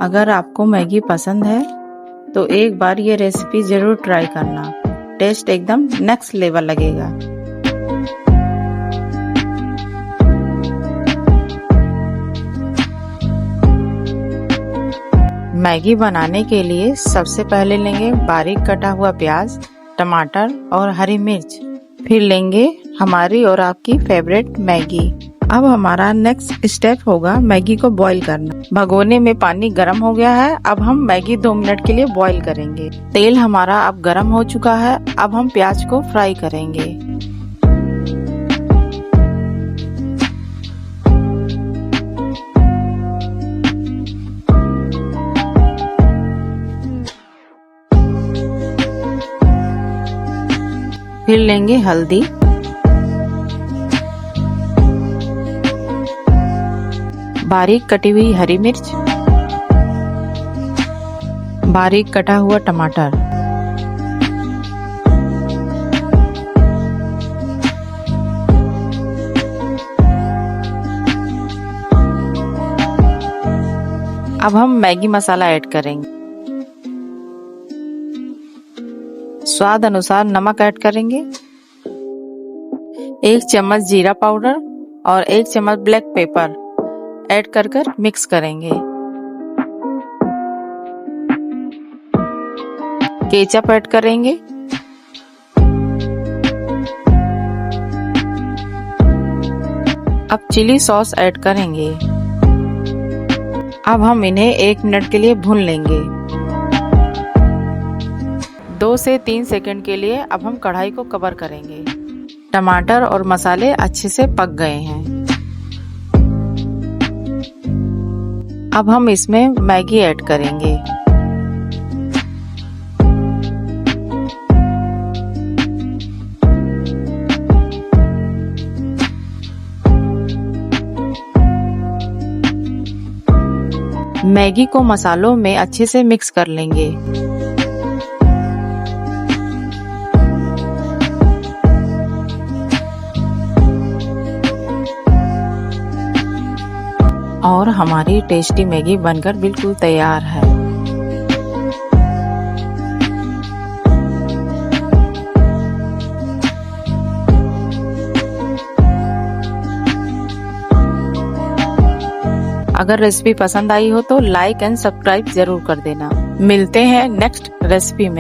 अगर आपको मैगी पसंद है तो एक बार ये रेसिपी ज़रूर ट्राई करना। टेस्ट एकदम नेक्स्ट लेवल लगेगा। मैगी बनाने के लिए सबसे पहले लेंगे बारीक कटा हुआ प्याज, टमाटर और हरी मिर्च। फिर लेंगे हमारी और आपकी फेवरेट मैगी। अब हमारा नेक्स्ट स्टेप होगा मैगी को बॉईल करना। भगोने में पानी गर्म हो गया है। अब हम मैगी 2 मिनट के लिए बॉईल करेंगे। तेल हमारा अब गर्म हो चुका है। अब हम प्याज को फ्राई करेंगे। फिर लेंगे हल्दी, बारीक कटी हुई हरी मिर्च, बारीक कटा हुआ टमाटर, अब हम मैगी मसाला ऐड करेंगे। स्वाद अनुसार नमक ऐड करेंगे। 1 चम्मच जीरा पाउडर और 1 चम्मच ब्लैक पेपर ऐड कर मिक्स करेंगे। केचप ऐड करेंगे। अब चिली सॉस ऐड करेंगे। अब हम इन्हें 1 मिनट के लिए भून लेंगे। 2 से 3 सेकंड के लिए अब हम कढ़ाई को कवर करेंगे। टमाटर और मसाले अच्छे से पक गए हैं। अब हम इसमें मैगी ऐड करेंगे। मैगी को मसालों में अच्छे से मिक्स कर लेंगे। और हमारी टेस्टी मैगी बनकर बिल्कुल तैयार है। अगर रेसिपी पसंद आई हो तो लाइक एंड सब्सक्राइब जरूर कर देना। मिलते हैं नेक्स्ट रेसिपी में।